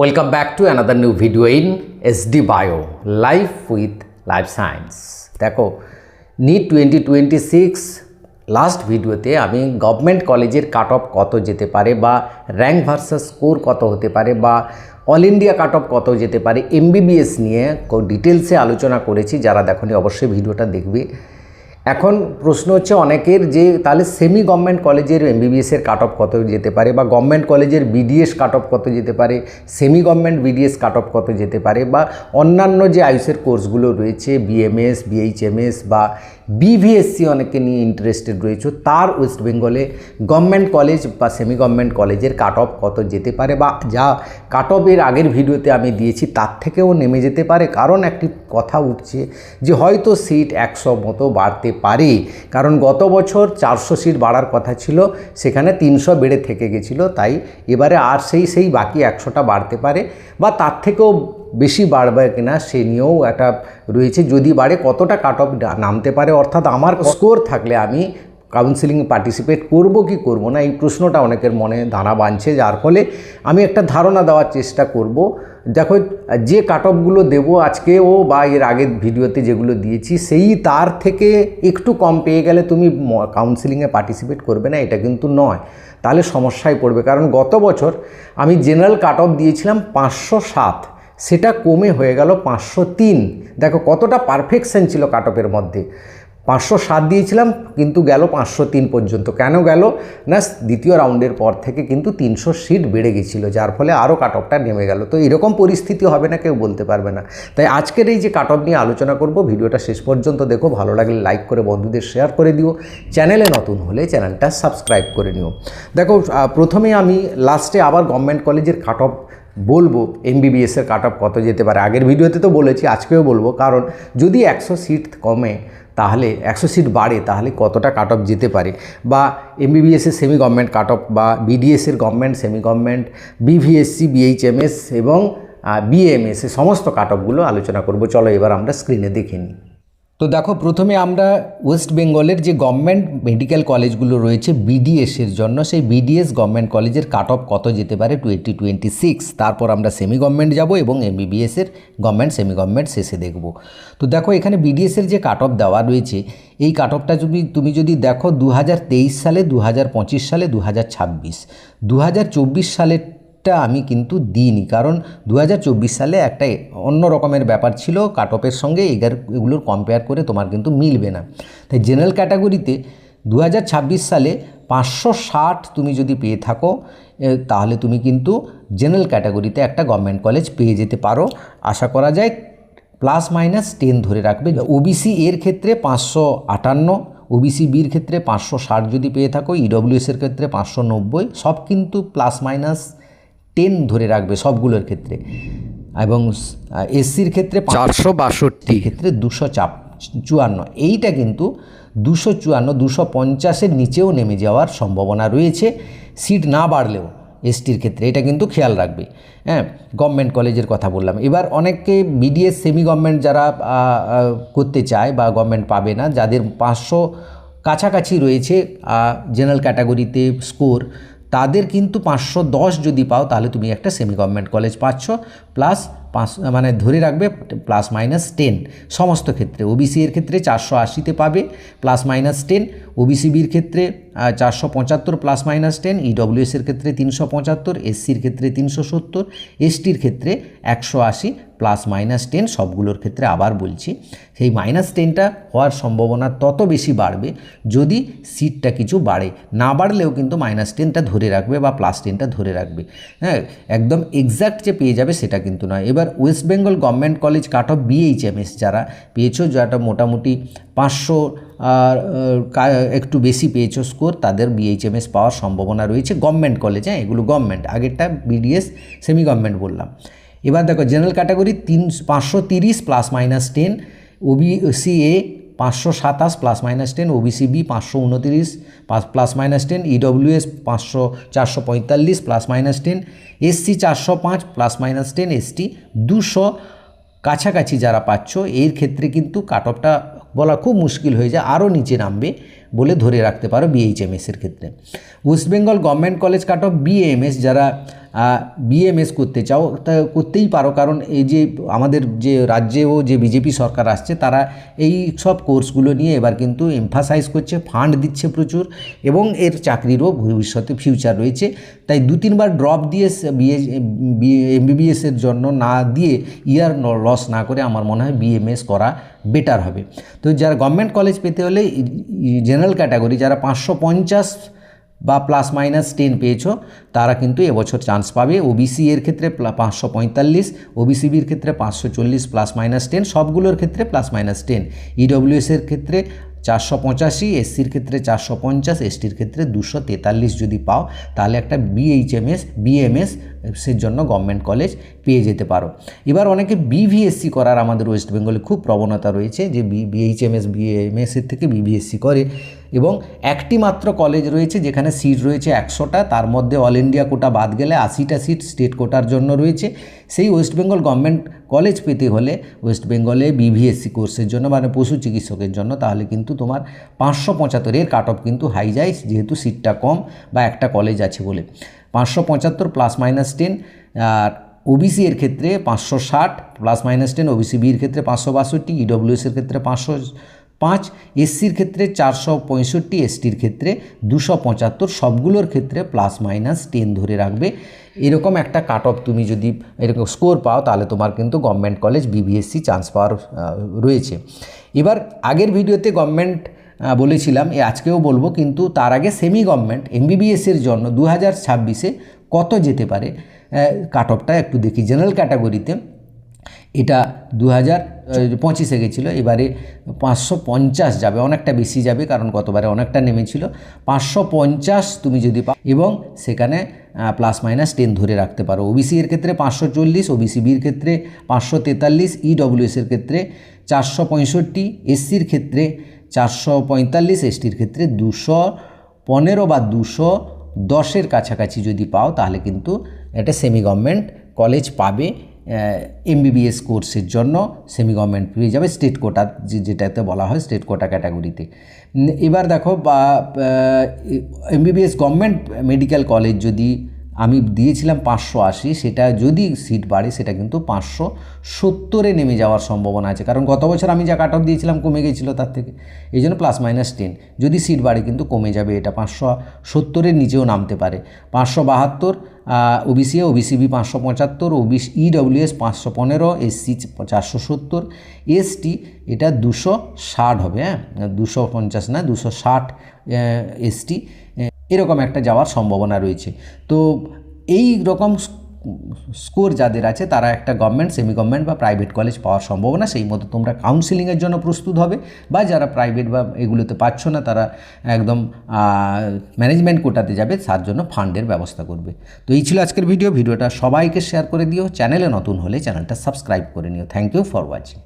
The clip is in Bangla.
Welcome back to another new video in SD Bio Life with Life Science। দেখো NEET 2026 লাস্ট ভিডিওতে আমি গভর্নমেন্ট কলেজের কাট অফ কত যেতে পারে বা র্যাঙ্ক ভার্সাস স্কোর কত হতে পারে বা অল ইন্ডিয়া কাট অফ কত যেতে পারে MBBS নিয়ে ডিটেলসে আলোচনা করেছি। যারা দেখোনি অবশ্যই ভিডিওটা দেখবে। এখন প্রশ্ন হচ্ছে অনেকের যে তাহলে সেমি গভর্নমেন্ট কলেজের MBBS-এর কাট অফ কত যেতে পারে বা গভর্নমেন্ট কলেজের BDS কাট অফ কত যেতে পারে, semi government BDS cut off কত যেতে পারে বা অন্যান্য যে আয়ুষের কোর্সগুলো রয়েছে BMS, BHMS বা BVSC অনেকে নিয়ে ইন্টারেস্টেড রয়েছে, তার ওয়েস্ট বেঙ্গলে গভর্নমেন্ট কলেজ বা সেমি গভর্নমেন্ট কলেজের কাট অফ কত যেতে পারে বা যা কাট অফের আগের ভিডিওতে আমি দিয়েছি তার থেকেও নেমে যেতে পারে। কারণ একটি কথা উঠছে যে হয়তো সিট 100 মতো বাড়তে পারে, কারণ গত বছর 400 সিট বাড়ার কথা ছিল, সেখানে 300 বেড়ে থেকে গেছিলো। তাই এবারে আর সেই বাকি 100টা বাড়তে পারে বা তার থেকেও বেশি বাড়বে কিনা সে নিয়েও একটা রয়েছে। যদি বাড়ে কতটা কাট অফ নামতে পারে, অর্থাৎ আমার স্কোর থাকলে আমি কাউন্সিলিং পার্টিসিপেট করব কি করব না, এই প্রশ্নটা অনেকের মনে দানা বাঁধছে। যার ফলে আমি একটা ধারণা দেওয়ার চেষ্টা করব। দেখো যে কাট অফগুলো দেবো আজকেও বা এর আগের ভিডিওতে যেগুলো দিয়েছি সেই তার থেকে একটু কম পেয়ে গেলে তুমি কাউন্সিলিংয়ে পার্টিসিপেট করবে না, এটা কিন্তু নয়। তাহলে সমস্যায় পড়বে। কারণ গত বছর আমি জেনারেল কাট অফ দিয়েছিলাম 507, সেটা কমে হয়ে গেল 503। দেখো কতটা পারফেকশন ছিল কাট অফের মধ্যে। 507 দিয়েছিলাম কিন্তু গেল 503 পর্যন্ত। কেন গেল না, দ্বিতীয় রাউন্ডের পর থেকে কিন্তু 300 সিট বেড়ে গেছিলো, যার ফলে আরও কাট অফটা নেমে গেল। তো এরকম পরিস্থিতি হবে না কেউ বলতে পারবে না। তাই আজকের এই যে কাট অফ নিয়ে আলোচনা করব, ভিডিওটা শেষ পর্যন্ত দেখো। ভালো লাগলে লাইক করে বন্ধুদের শেয়ার করে দিও। চ্যানেলে নতুন হলে চ্যানেলটা সাবস্ক্রাইব করে নিও। দেখো প্রথমে আমি লাস্টে আবার গভর্নমেন্ট কলেজের কাট অফ বলবো, MBBS-এর কাট অফ কত যেতে পারে। আগের ভিডিওতে তো বলেছি, আজকেও বলবো। কারণ যদি 100 সিট কমে তাহলে 100 সিট বাড়ে তাহলে কতটা কাট অফ যেতে পারে, বা MBBS-এর সেমি গভর্নমেন্ট কাট অফ বা BDS-এর government, semi government, BVSC, BHMS এবং BMS সমস্ত কাট অফগুলো আলোচনা করব। চলো এবার আমরা স্ক্রিনে দেখে নিই। তো দেখো প্রথমে আমরা ওয়েস্ট বেঙ্গলের যে গভর্নমেন্ট মেডিকেল কলেজগুলো রয়েছে BDS-এর জন্য, সেই BDS গভর্নমেন্ট কলেজের কাট অফ কত যেতে পারে 2026। তারপর আমরা সেমি গভর্নমেন্ট যাব এবং MBBS-এর গভর্নমেন্ট সেমি গভর্নমেন্ট শেষে দেখব। তো দেখো এখানে BDS-এর যে কাট অফ দেওয়া রয়েছে, এই কাট অফটা তুমি যদি দেখো 2023 সালে, 2025 সালে, 2026, 2024 সালের আমি কিন্তু দিইনি। কারণ 2024 সালে একটা অন্য রকমের ব্যাপার ছিল, কাট অফের সঙ্গে এগুলোর কম্পেয়ার করে তোমার কিন্তু মিলবে না। তাই জেনারেল ক্যাটাগরিতে 2026 সালে 560 তুমি যদি পেয়ে থাকো তাহলে তুমি কিন্তু জেনারেল ক্যাটাগরিতে একটা গভর্নমেন্ট কলেজ পেয়ে যেতে পারো। আশা করা যায় ±10 ধরে রাখবে। OBC এর ক্ষেত্রে 558, OBC বির ক্ষেত্রে 560 যদি পেয়ে থাকো, EWS-এর ক্ষেত্রে 590, সব কিন্তু ±10 ধরে রাখবে সবগুলোর ক্ষেত্রে। এবং SC-র ক্ষেত্রে 462, ক্ষেত্রে 254। এইটা কিন্তু 254, 250-এর নিচেও নেমে যাওয়ার সম্ভাবনা রয়েছে সিট না বাড়লেও ST-র ক্ষেত্রে। এটা কিন্তু খেয়াল রাখবে। হ্যাঁ, গভর্নমেন্ট কলেজের কথা বললাম। এবার অনেকে BDS সেমি গভর্নমেন্ট যারা করতে চায় বা গভর্নমেন্ট পাবে না, যাদের 500 কাছাকাছি রয়েছে জেনারেল ক্যাটাগরিতে স্কোর, তাদের কিন্তু 510 যদি পাও তাহলে তুমি একটা সেমি গভর্নমেন্ট কলেজ পাচ্ছ, প্লাস মানে ধরে রাখবে ±10 সমস্ত ক্ষেত্রে। OBC এর ক্ষেত্রে 480-তে পাবে ±10, OBC বির ক্ষেত্রে 475 ±10, EWS-এর ক্ষেত্রে 375, SC-র ক্ষেত্রে 370, ST-র ক্ষেত্রে 180 ±10। সবগুলোর ক্ষেত্রে আবার বলছি, সেই -10টা হওয়ার সম্ভাবনা তত বেশি বাড়বে যদি সিটটা কিছু বাড়ে। না বাড়লেও কিন্তু -10টা ধরে রাখবে বা +10টা ধরে রাখবে। হ্যাঁ, একদম এক্স্যাক্ট যে পেয়ে যাবে সেটা কিন্তু নয়। এবার West Bengal government college cut off BHMS যারা পেয়েছো, যেটা মোটামুটি 500 একটু বেশি পেয়েছো স্কোর, তাদের BHMS পাওয়ার সম্ভাবনা রয়েছে গভর্নমেন্ট কলেজে। এগুলো গভর্নমেন্ট, আগেরটা BDS সেমি গভর্নমেন্ট বললাম। এবার দেখো general category 530 ±10, OBC A 527 ±10, OBC B 529 ±10, EWS 445 ±10, SC 405 ±10, ST 200 কাছাকাছি যারা পাচ্ছ, এর ক্ষেত্রে কিন্তু কাট অফটা বলা খুব মুশকিল হয়ে যায়, আরও নিচে নামবে বলে ধরে রাখতে পারো BHMS-এর ক্ষেত্রে। West Bengal government college cut off BAMS যারা বিএমএস করতে চাও তা করতেই পারো, কারণ এই যে আমাদের যে রাজ্যেও যে বিজেপি সরকার আসছে তারা এই সব কোর্সগুলো নিয়ে এবার কিন্তু এমফাসাইজ করছে, ফান্ড দিচ্ছে প্রচুর, এবং এর চাকরিরও ভবিষ্যতে ফিউচার রয়েছে। তাই 2-3 বার ড্রপ দিয়ে এমবিবিএসের জন্য না দিয়ে ইয়ার লস না করে আমার মনে হয় বিএমএস করা বেটার হবে। তো যারা গভর্নমেন্ট কলেজ পেতে হলে জেনারেল ক্যাটাগরি যারা 550 বা +-10 পেয়েছো তারা কিন্তু এবছর চান্স পাবে। ওবিসি এর ক্ষেত্রে 545, ওবিসিবির ক্ষেত্রে 540 +-10, সবগুলোর ক্ষেত্রে +-10, ইডব্লিউএসের ক্ষেত্রে 485, এসসির ক্ষেত্রে 450, এসটির ক্ষেত্রে 243 যদি পাও তাহলে একটা বিএমএস এর জন্য গভর্নমেন্ট কলেজ পেয়ে যেতে পারো। এবার অনেকে বিভিএসসি করার আমাদের ওয়েস্ট বেঙ্গলে খুব প্রবণতা রয়েছে যে বিএমএসের থেকে বিভিএসসি করে, এবং একটি মাত্র কলেজ রয়েছে যেখানে সিট রয়েছে 100টা, তার মধ্যে অল ইন্ডিয়া কোটা বাদ গেলে 80টা সিট স্টেট কোটার জন্য রয়েছে। সেই ওয়েস্ট বেঙ্গল গভর্নমেন্ট কলেজ পেতে হলে ওয়েস্ট বেঙ্গলে বিভিএসসি কোর্সের জন্য মানে পশু চিকিৎসকের জন্য তাহলে কিন্তু তোমার 575 এর কাট অফ কিন্তু হাই যায়, যেহেতু সিটটা কম বা একটা কলেজ আছে বলে। 575 +-10, আর ওবিসি এর ক্ষেত্রে 560 +-10, ওবিসি বির ক্ষেত্রে 562, ইডব্লিউএসের ক্ষেত্রে 505, এসসির ক্ষেত্রে 465, এসটির ক্ষেত্রে 275, সবগুলোর ক্ষেত্রে +-10 ধরে রাখবে। এরকম একটা কাট অফ তুমি যদি এরকম স্কোর পাও তাহলে তোমার কিন্তু গভর্নমেন্ট কলেজ বিভিএসসি চান্স পাওয়ার রয়েছে। এবার আগের ভিডিওতে গভর্নমেন্ট বলেছিলাম, আজকেও বলবো, কিন্তু তার আগে সেমি গভর্নমেন্ট এমবিবিএসের জন্য 2026-এ কত যেতে পারে কাট অফটা একটু দেখি। জেনারেল ক্যাটাগরিতে এটা 2025-এ গেছিলো, এবারে 550 যাবে, অনেকটা বেশি যাবে, কারণ গতবারে অনেকটা নেমেছিল। 550 তুমি যদি পাও এবং সেখানে +-10 ধরে রাখতে পারো। ওবিসি এর ক্ষেত্রে 540, ওবিসি বির ক্ষেত্রে 543, ইডব্লিউএসের ক্ষেত্রে 465, এসসির ক্ষেত্রে 445, এসটির ক্ষেত্রে 215 বা 210-এর কাছাকাছি যদি পাও তাহলে কিন্তু একটা সেমি গভর্নমেন্ট কলেজ পাবে। এমবিবিএস কোর্সের জন্য সেমি গভর্নমেন্ট পেয়ে যাবে স্টেট কোটা, যেটাতে বলা হয় স্টেট কোটা ক্যাটাগরিতে। এবার দেখো বা এমবিবিএস গভর্নমেন্ট মেডিকেল কলেজ যদি আমি দিয়েছিলাম 580, সেটা যদি সিট বাড়ে সেটা কিন্তু 570-এ নেমে যাওয়ার সম্ভাবনা আছে, কারণ গত বছর আমি যা কাট অফ দিয়েছিলাম কমে গেছিলো তার থেকে, এই জন্য +-10 যদি সিট বাড়ে কিন্তু কমে যাবে, এটা 570-এর নিচেও নামতে পারে। 572 OBC B 575, OBC EWS 515, SC 470, ST এটা 260 হবে, 250 না 260 এসটি, এরকম একটা যাওয়ার সম্ভাবনা রয়েছে। তো এই রকম স্কোর যাদের আছে তারা একটা গভর্নমেন্ট, সেমি গভর্নমেন্ট বা প্রাইভেট কলেজ পাওয়ার সম্ভাবনা, সেই মতো তোমরা কাউন্সিলিংয়ের জন্য প্রস্তুত হবে, বা যারা প্রাইভেট বা এগুলোতে পাচ্ছ না তারা একদম ম্যানেজমেন্ট কোটাতে যাবে, তার জন্য ফান্ডের ব্যবস্থা করবে। তো এই ছিল আজকের ভিডিওটা সবাইকে শেয়ার করে দিও, চ্যানেলে নতুন হলে চ্যানেলটা সাবস্ক্রাইব করে নিও। Thank you for watching.